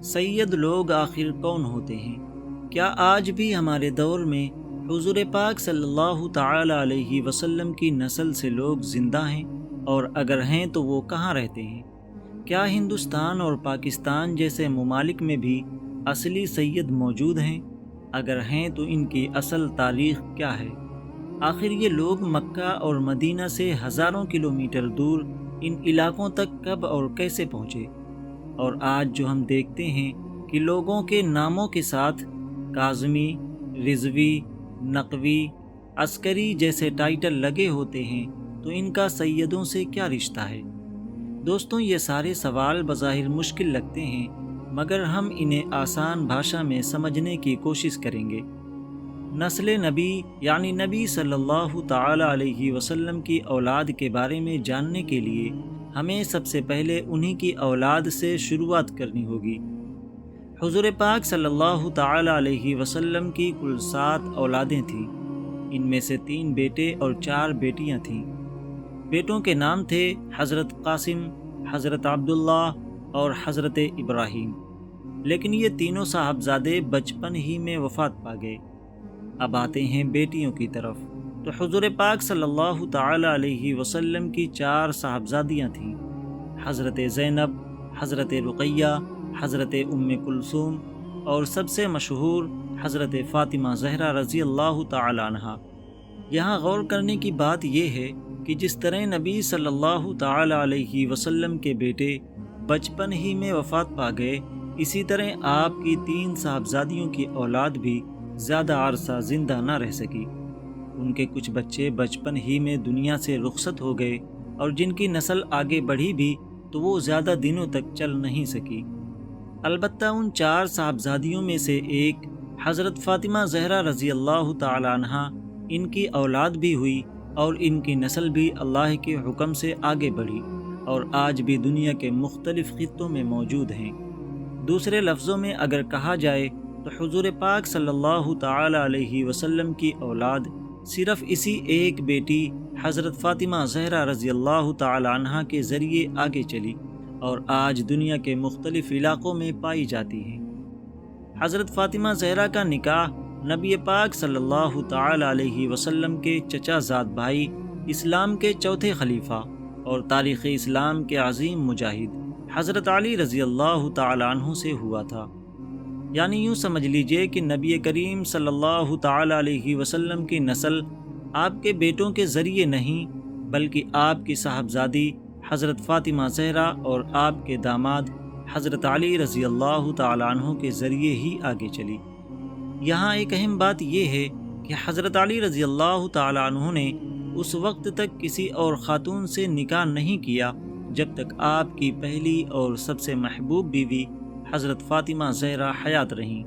سید لوگ آخر کون ہوتے ہیں؟ کیا آج بھی ہمارے دور میں حضور پاک صلی اللہ تعالی علیہ وسلم کی نسل سے لوگ زندہ ہیں؟ اور اگر ہیں تو وہ کہاں رہتے ہیں؟ کیا ہندوستان اور پاکستان جیسے ممالک میں بھی اصلی سید موجود ہیں؟ اگر ہیں تو ان کی اصل تاریخ کیا ہے؟ آخر یہ لوگ مکہ اور مدینہ سے ہزاروں کلومیٹر دور ان علاقوں تک کب اور کیسے پہنچے؟ اور آج جو ہم دیکھتے ہیں کہ لوگوں کے ناموں کے ساتھ کاظمی، رضوی، نقوی، عسکری جیسے ٹائٹل لگے ہوتے ہیں تو ان کا سیدوں سے کیا رشتہ ہے؟ دوستوں، یہ سارے سوال بظاہر مشکل لگتے ہیں، مگر ہم انہیں آسان بھاشا میں سمجھنے کی کوشش کریں گے۔ نسل نبی یعنی نبی صلی اللہ تعالی علیہ وسلم کی اولاد کے بارے میں جاننے کے لیے ہمیں سب سے پہلے انہی کی اولاد سے شروعات کرنی ہوگی۔ حضور پاک صلی اللہ تعالی علیہ وسلم کی کل 7 اولادیں تھیں۔ ان میں سے 3 بیٹے اور 4 بیٹیاں تھیں۔ بیٹوں کے نام تھے حضرت قاسم، حضرت عبداللہ اور حضرت ابراہیم، لیکن یہ تینوں صاحبزادے بچپن ہی میں وفات پا گئے۔ اب آتے ہیں بیٹیوں کی طرف، تو حضور پاک صلی اللہ تعالی علیہ وسلم کی 4 صاحبزادیاں تھیں، حضرت زینب، حضرت رقیہ، حضرت ام کلثوم اور سب سے مشہور حضرت فاطمہ زہرا رضی اللہ تعالی عنہا۔ یہاں غور کرنے کی بات یہ ہے کہ جس طرح نبی صلی اللہ تعالی علیہ وسلم کے بیٹے بچپن ہی میں وفات پا گئے، اسی طرح آپ کی 3 صاحبزادیوں کی اولاد بھی زیادہ عرصہ زندہ نہ رہ سکی۔ ان کے کچھ بچے بچپن ہی میں دنیا سے رخصت ہو گئے، اور جن کی نسل آگے بڑھی بھی تو وہ زیادہ دنوں تک چل نہیں سکی۔ البتہ ان 4 صاحبزادیوں میں سے ایک حضرت فاطمہ زہرا رضی اللہ تعالی عنہا ان کی اولاد بھی ہوئی، اور ان کی نسل بھی اللہ کے حکم سے آگے بڑھی، اور آج بھی دنیا کے مختلف خطوں میں موجود ہیں۔ دوسرے لفظوں میں اگر کہا جائے تو حضور پاک صلی اللہ تعالی علیہ وسلم کی اولاد صرف اسی ایک بیٹی حضرت فاطمہ زہرا رضی اللہ تعالی عنہا کے ذریعے آگے چلی، اور آج دنیا کے مختلف علاقوں میں پائی جاتی ہیں۔ حضرت فاطمہ زہرا کا نکاح نبی پاک صلی اللہ تعالی علیہ وسلم کے چچا زاد بھائی، اسلام کے چوتھے خلیفہ اور تاریخ اسلام کے عظیم مجاہد حضرت علی رضی اللہ تعالی عنہ سے ہوا تھا۔ یعنی یوں سمجھ لیجئے کہ نبی کریم صلی اللہ تعالی علیہ وسلم کی نسل آپ کے بیٹوں کے ذریعے نہیں، بلکہ آپ کی صاحبزادی حضرت فاطمہ زہرا اور آپ کے داماد حضرت علی رضی اللہ تعالی عنہ کے ذریعے ہی آگے چلی۔ یہاں ایک اہم بات یہ ہے کہ حضرت علی رضی اللہ تعالی عنہ نے اس وقت تک کسی اور خاتون سے نکاح نہیں کیا جب تک آپ کی پہلی اور سب سے محبوب بیوی حضرت فاطمہ زہرا حیات رہیں۔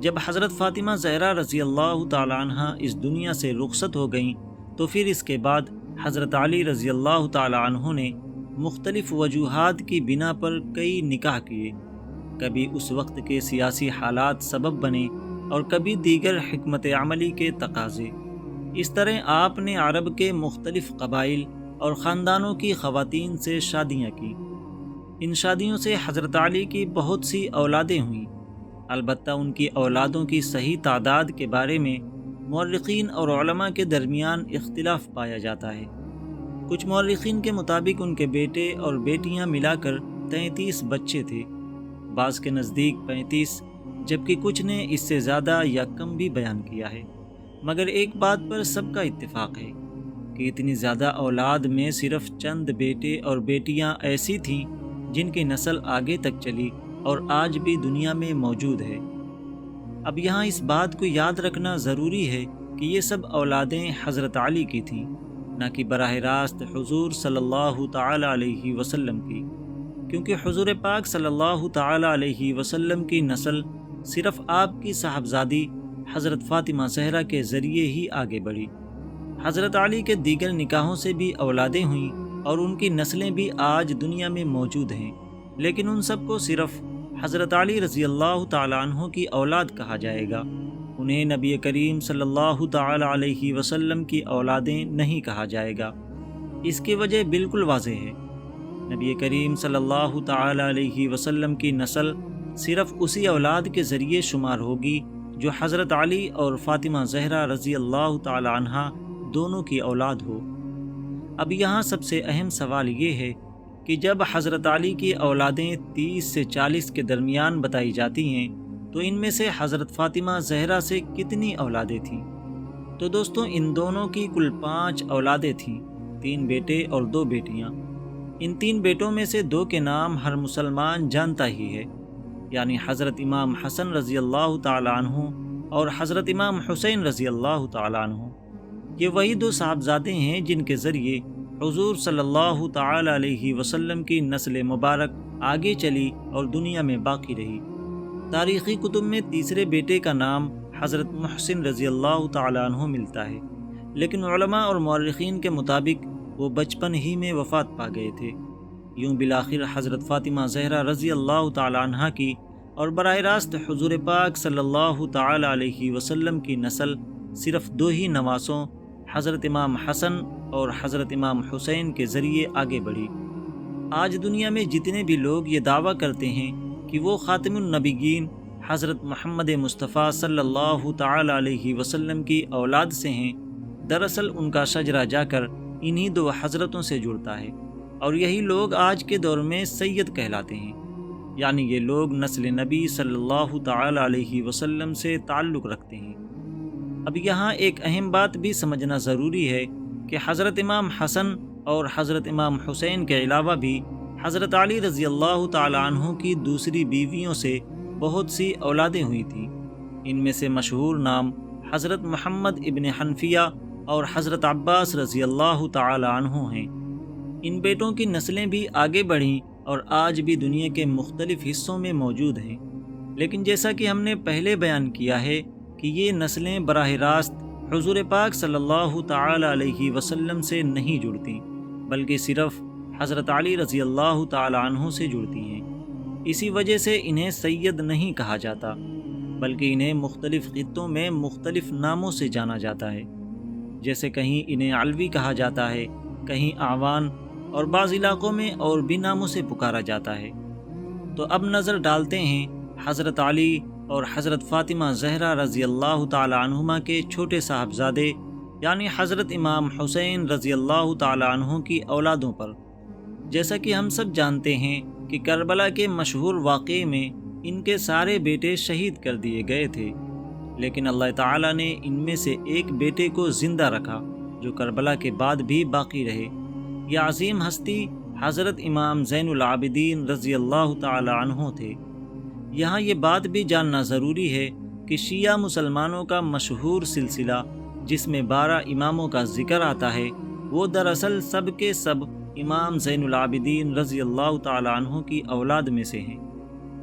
جب حضرت فاطمہ زہرا رضی اللہ تعالی عنہ اس دنیا سے رخصت ہو گئیں تو پھر اس کے بعد حضرت علی رضی اللہ تعالی عنہ نے مختلف وجوہات کی بنا پر کئی نکاح کیے۔ کبھی اس وقت کے سیاسی حالات سبب بنے اور کبھی دیگر حکمت عملی کے تقاضے۔ اس طرح آپ نے عرب کے مختلف قبائل اور خاندانوں کی خواتین سے شادیاں کیں۔ ان شادیوں سے حضرت علی کی بہت سی اولادیں ہوئیں۔ البتہ ان کی اولادوں کی صحیح تعداد کے بارے میں مورخین اور علماء کے درمیان اختلاف پایا جاتا ہے۔ کچھ مورخین کے مطابق ان کے بیٹے اور بیٹیاں ملا کر 33 بچے تھے، بعض کے نزدیک 35، جبکہ کچھ نے اس سے زیادہ یا کم بھی بیان کیا ہے۔ مگر ایک بات پر سب کا اتفاق ہے کہ اتنی زیادہ اولاد میں صرف چند بیٹے اور بیٹیاں ایسی تھیں جن کی نسل آگے تک چلی اور آج بھی دنیا میں موجود ہے۔ اب یہاں اس بات کو یاد رکھنا ضروری ہے کہ یہ سب اولادیں حضرت علی کی تھیں، نہ کہ براہ راست حضور صلی اللہ تعالی علیہ وسلم کی، کیونکہ حضور پاک صلی اللہ تعالی علیہ وسلم کی نسل صرف آپ کی صاحبزادی حضرت فاطمہ زہرا کے ذریعے ہی آگے بڑھی۔ حضرت علی کے دیگر نکاحوں سے بھی اولادیں ہوئیں اور ان کی نسلیں بھی آج دنیا میں موجود ہیں، لیکن ان سب کو صرف حضرت علی رضی اللہ تعالی عنہ کی اولاد کہا جائے گا۔ انہیں نبی کریم صلی اللہ تعالی علیہ وسلم کی اولادیں نہیں کہا جائے گا۔ اس کی وجہ بالکل واضح ہے۔ نبی کریم صلی اللہ تعالی علیہ وسلم کی نسل صرف اسی اولاد کے ذریعے شمار ہوگی جو حضرت علی اور فاطمہ زہرا رضی اللہ تعالی عنہ دونوں کی اولاد ہو۔ اب یہاں سب سے اہم سوال یہ ہے کہ جب حضرت علی کی اولادیں 30 سے 40 کے درمیان بتائی جاتی ہیں تو ان میں سے حضرت فاطمہ زہرا سے کتنی اولادیں تھیں؟ تو دوستو، ان دونوں کی کل 5 اولادیں تھیں، 3 بیٹے اور 2 بیٹیاں۔ ان 3 بیٹوں میں سے 2 کے نام ہر مسلمان جانتا ہی ہے، یعنی حضرت امام حسن رضی اللہ تعالی عنہ اور حضرت امام حسین رضی اللہ تعالی عنہ۔ یہ وہی 2 صاحبزادے ہیں جن کے ذریعے حضور صلی اللہ تعالی علیہ وسلم کی نسل مبارک آگے چلی اور دنیا میں باقی رہی۔ تاریخی کتب میں تیسرے بیٹے کا نام حضرت محسن رضی اللہ تعالی عنہ ملتا ہے، لیکن علماء اور مورخین کے مطابق وہ بچپن ہی میں وفات پا گئے تھے۔ یوں بالآخر حضرت فاطمہ زہرا رضی اللہ تعالی عنہ کی اور براہ راست حضور پاک صلی اللہ تعالی علیہ وسلم کی نسل صرف 2 ہی نواسوں حضرت امام حسن اور حضرت امام حسین کے ذریعے آگے بڑھی۔ آج دنیا میں جتنے بھی لوگ یہ دعویٰ کرتے ہیں کہ وہ خاتم النبیین حضرت محمد مصطفیٰ صلی اللہ تعالی علیہ وسلم کی اولاد سے ہیں، دراصل ان کا شجرہ جا کر انہی 2 حضرتوں سے جڑتا ہے، اور یہی لوگ آج کے دور میں سید کہلاتے ہیں، یعنی یہ لوگ نسل نبی صلی اللہ تعالی علیہ وسلم سے تعلق رکھتے ہیں۔ اب یہاں ایک اہم بات بھی سمجھنا ضروری ہے کہ حضرت امام حسن اور حضرت امام حسین کے علاوہ بھی حضرت علی رضی اللہ تعالی عنہ کی دوسری بیویوں سے بہت سی اولادیں ہوئی تھیں۔ ان میں سے مشہور نام حضرت محمد ابن حنفیہ اور حضرت عباس رضی اللہ تعالی عنہ ہیں۔ ان بیٹوں کی نسلیں بھی آگے بڑھیں اور آج بھی دنیا کے مختلف حصوں میں موجود ہیں، لیکن جیسا کہ ہم نے پہلے بیان کیا ہے کہ یہ نسلیں براہ راست حضور پاک صلی اللہ تعالی علیہ وسلم سے نہیں جڑتی، بلکہ صرف حضرت علی رضی اللہ تعالی عنہ سے جڑتی ہیں۔ اسی وجہ سے انہیں سید نہیں کہا جاتا، بلکہ انہیں مختلف خطوں میں مختلف ناموں سے جانا جاتا ہے، جیسے کہیں انہیں علوی کہا جاتا ہے، کہیں اعوان، اور بعض علاقوں میں اور بھی ناموں سے پکارا جاتا ہے۔ تو اب نظر ڈالتے ہیں حضرت علی اور حضرت فاطمہ زہرا رضی اللہ تعالی عنہما کے چھوٹے صاحبزادے یعنی حضرت امام حسین رضی اللہ تعالی عنہ کی اولادوں پر۔ جیسا کہ ہم سب جانتے ہیں کہ کربلا کے مشہور واقعے میں ان کے سارے بیٹے شہید کر دیے گئے تھے، لیکن اللہ تعالیٰ نے ان میں سے ایک بیٹے کو زندہ رکھا جو کربلا کے بعد بھی باقی رہے۔ یہ عظیم ہستی حضرت امام زین العابدین رضی اللہ تعالی عنہ تھے۔ یہاں یہ بات بھی جاننا ضروری ہے کہ شیعہ مسلمانوں کا مشہور سلسلہ جس میں 12 اماموں کا ذکر آتا ہے، وہ دراصل سب کے سب امام زین العابدین رضی اللہ تعالی عنہ کی اولاد میں سے ہیں،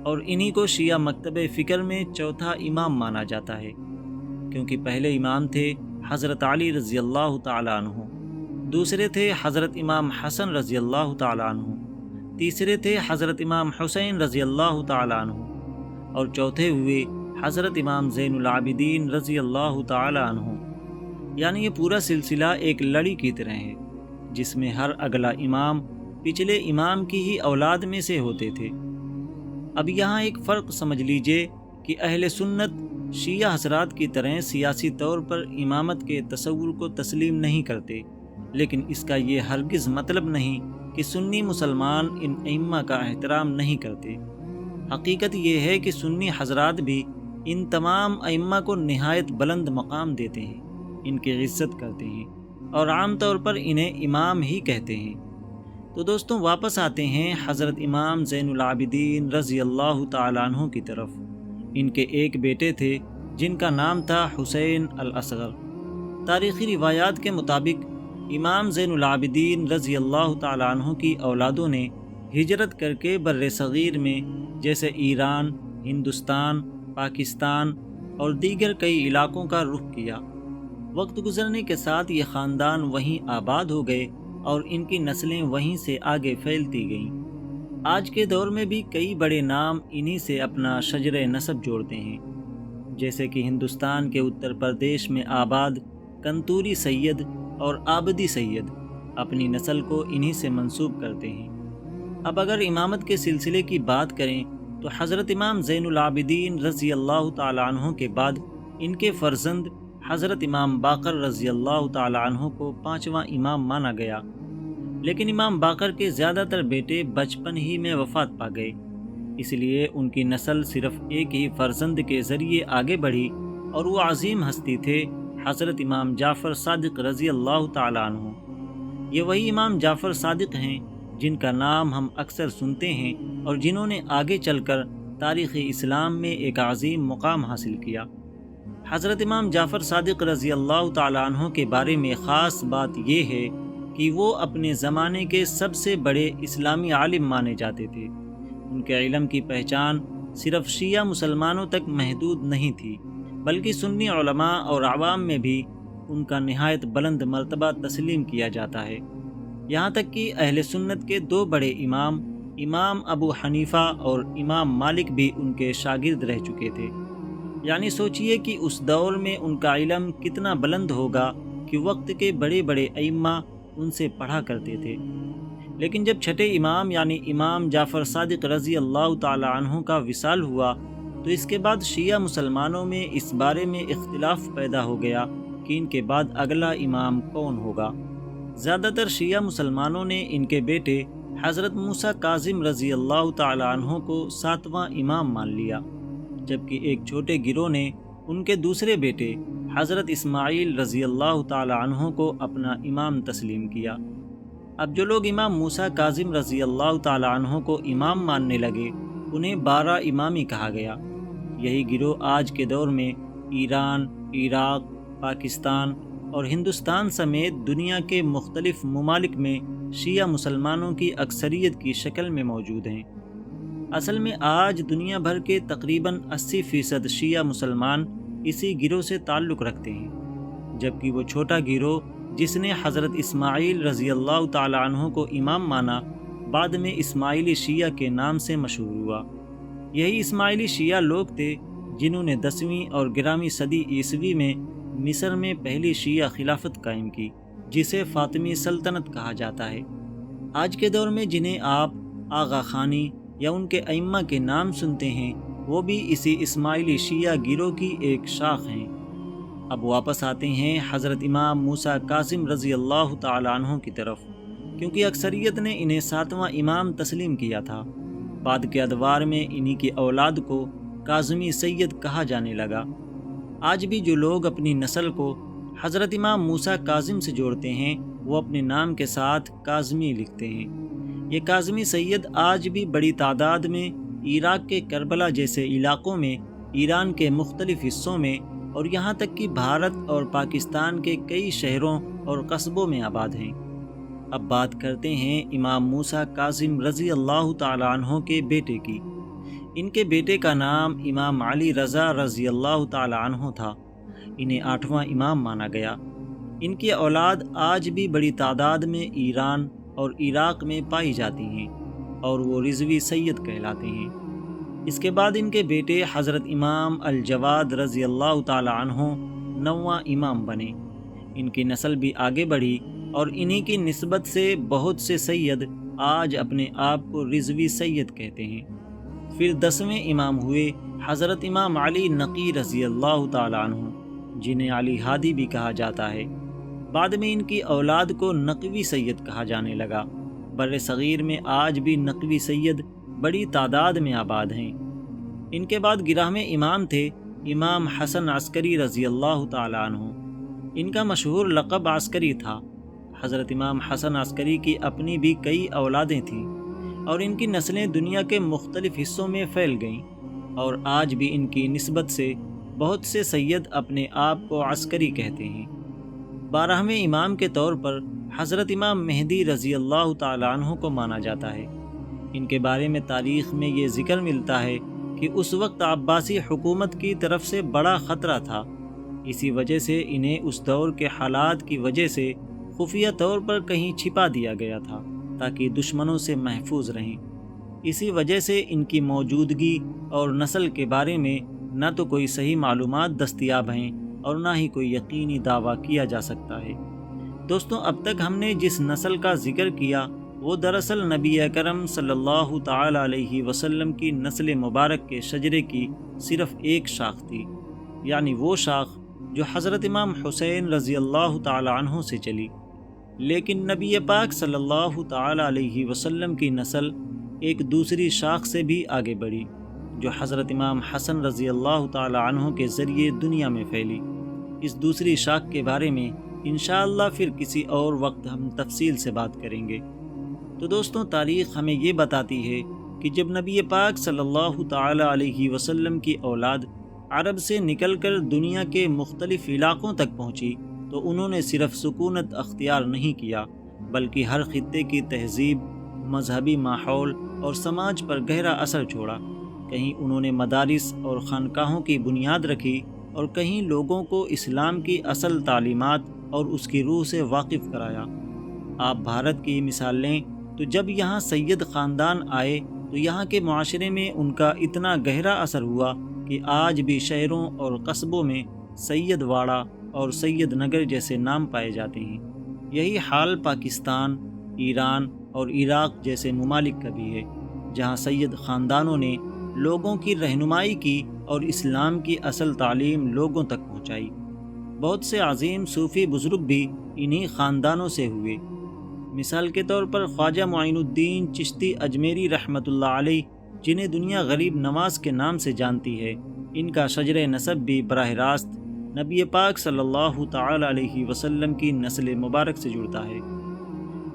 اور انہی کو شیعہ مکتب فکر میں چوتھا امام مانا جاتا ہے، کیونکہ پہلے امام تھے حضرت علی رضی اللہ تعالی عنہ، دوسرے تھے حضرت امام حسن رضی اللہ تعالی عنہ، تیسرے تھے حضرت امام حسین رضی اللہ تعالی عنہ، اور چوتھے ہوئے حضرت امام زین العابدین رضی اللہ تعالی عنہ۔ یعنی یہ پورا سلسلہ ایک لڑی کی طرح ہے جس میں ہر اگلا امام پچھلے امام کی ہی اولاد میں سے ہوتے تھے۔ اب یہاں ایک فرق سمجھ لیجئے کہ اہل سنت شیعہ حضرات کی طرح سیاسی طور پر امامت کے تصور کو تسلیم نہیں کرتے، لیکن اس کا یہ ہرگز مطلب نہیں کہ سنی مسلمان ان ائمہ کا احترام نہیں کرتے۔ حقیقت یہ ہے کہ سنی حضرات بھی ان تمام ائمہ کو نہایت بلند مقام دیتے ہیں، ان کی عزت کرتے ہیں، اور عام طور پر انہیں امام ہی کہتے ہیں۔ تو دوستوں، واپس آتے ہیں حضرت امام زین العابدین رضی اللہ تعالی عنہ کی طرف۔ ان کے ایک بیٹے تھے جن کا نام تھا حسین الاصغر۔ تاریخی روایات کے مطابق امام زین العابدین رضی اللہ تعالی عنہ کی اولادوں نے ہجرت کر کے بر صغیر میں جیسے ایران، ہندوستان، پاکستان اور دیگر کئی علاقوں کا رخ کیا۔ وقت گزرنے کے ساتھ یہ خاندان وہیں آباد ہو گئے اور ان کی نسلیں وہیں سے آگے پھیلتی گئیں۔ آج کے دور میں بھی کئی بڑے نام انہی سے اپنا شجرہ نسب جوڑتے ہیں، جیسے کہ ہندوستان کے اتر پردیش میں آباد کنتوری سید اور آبدی سید اپنی نسل کو انہی سے منسوب کرتے ہیں۔ اب اگر امامت کے سلسلے کی بات کریں تو حضرت امام زین العابدین رضی اللہ تعالیٰ عنہ کے بعد ان کے فرزند حضرت امام باقر رضی اللہ تعالیٰ عنہ کو 5واں امام مانا گیا، لیکن امام باقر کے زیادہ تر بیٹے بچپن ہی میں وفات پا گئے، اس لیے ان کی نسل صرف ایک ہی فرزند کے ذریعے آگے بڑھی، اور وہ عظیم ہستی تھے حضرت امام جعفر صادق رضی اللہ تعالیٰ عنہ۔ یہ وہی امام جعفر صادق ہیں جن کا نام ہم اکثر سنتے ہیں اور جنہوں نے آگے چل کر تاریخ اسلام میں ایک عظیم مقام حاصل کیا۔ حضرت امام جعفر صادق رضی اللہ تعالیٰ عنہ کے بارے میں خاص بات یہ ہے کہ وہ اپنے زمانے کے سب سے بڑے اسلامی عالم مانے جاتے تھے۔ ان کے علم کی پہچان صرف شیعہ مسلمانوں تک محدود نہیں تھی، بلکہ سنی علماء اور عوام میں بھی ان کا نہایت بلند مرتبہ تسلیم کیا جاتا ہے۔ یہاں تک کہ اہل سنت کے 2 بڑے امام ابو حنیفہ اور امام مالک بھی ان کے شاگرد رہ چکے تھے۔ یعنی سوچئے کہ اس دور میں ان کا علم کتنا بلند ہوگا کہ وقت کے بڑے بڑے ائمہ ان سے پڑھا کرتے تھے۔ لیکن جب چھٹے امام یعنی امام جعفر صادق رضی اللہ تعالی عنہ کا وصال ہوا تو اس کے بعد شیعہ مسلمانوں میں اس بارے میں اختلاف پیدا ہو گیا کہ ان کے بعد اگلا امام کون ہوگا۔ زیادہ تر شیعہ مسلمانوں نے ان کے بیٹے حضرت موسیٰ کاظم رضی اللہ تعالی عنہ کو 7واں امام مان لیا، جبکہ ایک چھوٹے گروہ نے ان کے دوسرے بیٹے حضرت اسماعیل رضی اللہ تعالی عنہ کو اپنا امام تسلیم کیا۔ اب جو لوگ امام موسیٰ کاظم رضی اللہ تعالی عنہ کو امام ماننے لگے انہیں 12 امامی کہا گیا۔ یہی گروہ آج کے دور میں ایران، عراق، پاکستان اور ہندوستان سمیت دنیا کے مختلف ممالک میں شیعہ مسلمانوں کی اکثریت کی شکل میں موجود ہیں۔ اصل میں آج دنیا بھر کے تقریباً 80% شیعہ مسلمان اسی گروہ سے تعلق رکھتے ہیں، جبکہ وہ چھوٹا گروہ جس نے حضرت اسماعیل رضی اللہ تعالی عنہ کو امام مانا بعد میں اسماعیلی شیعہ کے نام سے مشہور ہوا۔ یہی اسماعیلی شیعہ لوگ تھے جنہوں نے 10ویں اور 11ویں صدی عیسوی میں مصر میں پہلی شیعہ خلافت قائم کی، جسے فاطمی سلطنت کہا جاتا ہے۔ آج کے دور میں جنہیں آپ آغا خانی یا ان کے ائمہ کے نام سنتے ہیں وہ بھی اسی اسماعیلی شیعہ گروہ کی ایک شاخ ہیں۔ اب واپس آتے ہیں حضرت امام موسیٰ کاظم رضی اللہ تعالی عنہ کی طرف، کیونکہ اکثریت نے انہیں 7واں امام تسلیم کیا تھا۔ بعد کے ادوار میں انہی کی اولاد کو کاظمی سید کہا جانے لگا۔ آج بھی جو لوگ اپنی نسل کو حضرت امام موسیٰ کاظم سے جوڑتے ہیں وہ اپنے نام کے ساتھ کاظمی لکھتے ہیں۔ یہ کاظمی سید آج بھی بڑی تعداد میں عراق کے کربلا جیسے علاقوں میں، ایران کے مختلف حصوں میں اور یہاں تک کہ بھارت اور پاکستان کے کئی شہروں اور قصبوں میں آباد ہیں۔ اب بات کرتے ہیں امام موسیٰ کاظم رضی اللہ تعالی عنہ کے بیٹے کی۔ ان کے بیٹے کا نام امام علی رضا رضی اللہ تعالی عنہ تھا۔ انہیں 8واں امام مانا گیا۔ ان کی اولاد آج بھی بڑی تعداد میں ایران اور عراق میں پائی جاتی ہیں اور وہ رضوی سید کہلاتے ہیں۔ اس کے بعد ان کے بیٹے حضرت امام الجواد رضی اللہ تعالی عنہ 9واں امام بنے۔ ان کی نسل بھی آگے بڑھی اور انہی کی نسبت سے بہت سے سید آج اپنے آپ کو رضوی سید کہتے ہیں۔ پھر 10ویں امام ہوئے حضرت امام علی نقی رضی اللہ تعالی عنہ، جنہیں علی ہادی بھی کہا جاتا ہے۔ بعد میں ان کی اولاد کو نقوی سید کہا جانے لگا۔ بر صغیر میں آج بھی نقوی سید بڑی تعداد میں آباد ہیں۔ ان کے بعد 11ویں امام تھے امام حسن عسکری رضی اللہ تعالی عنہ۔ ان کا مشہور لقب عسکری تھا۔ حضرت امام حسن عسکری کی اپنی بھی کئی اولادیں تھیں اور ان کی نسلیں دنیا کے مختلف حصوں میں پھیل گئیں، اور آج بھی ان کی نسبت سے بہت سے سید اپنے آپ کو عسکری کہتے ہیں۔ 12ویں امام کے طور پر حضرت امام مہدی رضی اللہ تعالی عنہ کو مانا جاتا ہے۔ ان کے بارے میں تاریخ میں یہ ذکر ملتا ہے کہ اس وقت عباسی حکومت کی طرف سے بڑا خطرہ تھا، اسی وجہ سے انہیں اس دور کے حالات کی وجہ سے خفیہ طور پر کہیں چھپا دیا گیا تھا تاکہ دشمنوں سے محفوظ رہیں۔ اسی وجہ سے ان کی موجودگی اور نسل کے بارے میں نہ تو کوئی صحیح معلومات دستیاب ہیں اور نہ ہی کوئی یقینی دعویٰ کیا جا سکتا ہے۔ دوستوں، اب تک ہم نے جس نسل کا ذکر کیا وہ دراصل نبی اکرم صلی اللہ تعالی علیہ وسلم کی نسل مبارک کے شجرے کی صرف ایک شاخ تھی، یعنی وہ شاخ جو حضرت امام حسین رضی اللہ تعالی عنہ سے چلی۔ لیکن نبی پاک صلی اللہ تعالی علیہ وسلم کی نسل ایک دوسری شاخ سے بھی آگے بڑھی، جو حضرت امام حسن رضی اللہ تعالی عنہ کے ذریعے دنیا میں پھیلی۔ اس دوسری شاخ کے بارے میں انشاءاللہ پھر کسی اور وقت ہم تفصیل سے بات کریں گے۔ تو دوستوں، تاریخ ہمیں یہ بتاتی ہے کہ جب نبی پاک صلی اللہ تعالی علیہ وسلم کی اولاد عرب سے نکل کر دنیا کے مختلف علاقوں تک پہنچی تو انہوں نے صرف سکونت اختیار نہیں کیا، بلکہ ہر خطے کی تہذیب، مذہبی ماحول اور سماج پر گہرا اثر چھوڑا۔ کہیں انہوں نے مدارس اور خانقاہوں کی بنیاد رکھی اور کہیں لوگوں کو اسلام کی اصل تعلیمات اور اس کی روح سے واقف کرایا۔ آپ بھارت کی مثال لیں تو جب یہاں سید خاندان آئے تو یہاں کے معاشرے میں ان کا اتنا گہرا اثر ہوا کہ آج بھی شہروں اور قصبوں میں سید واڑہ اور سید نگر جیسے نام پائے جاتے ہیں۔ یہی حال پاکستان، ایران اور عراق جیسے ممالک کا بھی ہے، جہاں سید خاندانوں نے لوگوں کی رہنمائی کی اور اسلام کی اصل تعلیم لوگوں تک پہنچائی۔ بہت سے عظیم صوفی بزرگ بھی انہی خاندانوں سے ہوئے۔ مثال کے طور پر خواجہ معین الدین چشتی اجمیری رحمۃ اللہ علیہ، جنہیں دنیا غریب نواز کے نام سے جانتی ہے، ان کا شجر نسب بھی براہ راست نبی پاک صلی اللہ تعالی علیہ وسلم کی نسل مبارک سے جڑتا ہے۔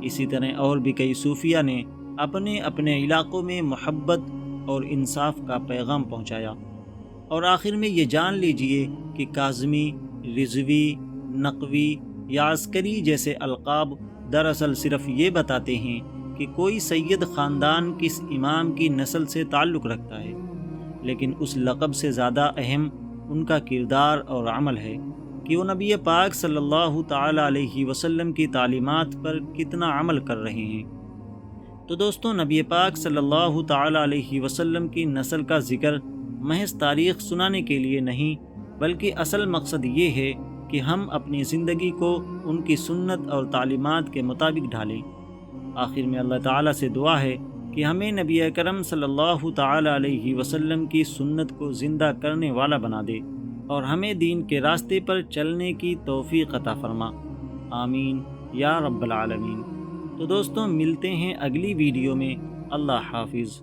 اسی طرح اور بھی کئی صوفیہ نے اپنے اپنے علاقوں میں محبت اور انصاف کا پیغام پہنچایا۔ اور آخر میں یہ جان لیجئے کہ کاظمی، رضوی، نقوی یا عسکری جیسے القاب دراصل صرف یہ بتاتے ہیں کہ کوئی سید خاندان کس امام کی نسل سے تعلق رکھتا ہے، لیکن اس لقب سے زیادہ اہم ان کا کردار اور عمل ہے کہ وہ نبی پاک صلی اللہ تعالی علیہ وسلم کی تعلیمات پر کتنا عمل کر رہے ہیں۔ تو دوستوں، نبی پاک صلی اللہ تعالی علیہ وسلم کی نسل کا ذکر محض تاریخ سنانے کے لیے نہیں، بلکہ اصل مقصد یہ ہے کہ ہم اپنی زندگی کو ان کی سنت اور تعلیمات کے مطابق ڈھالیں۔ آخر میں اللہ تعالیٰ سے دعا ہے کہ ہمیں نبی اکرم صلی اللہ تعالی علیہ وسلم کی سنت کو زندہ کرنے والا بنا دے اور ہمیں دین کے راستے پر چلنے کی توفیق عطا فرما، آمین یا رب العالمین۔ تو دوستوں، ملتے ہیں اگلی ویڈیو میں۔ اللہ حافظ۔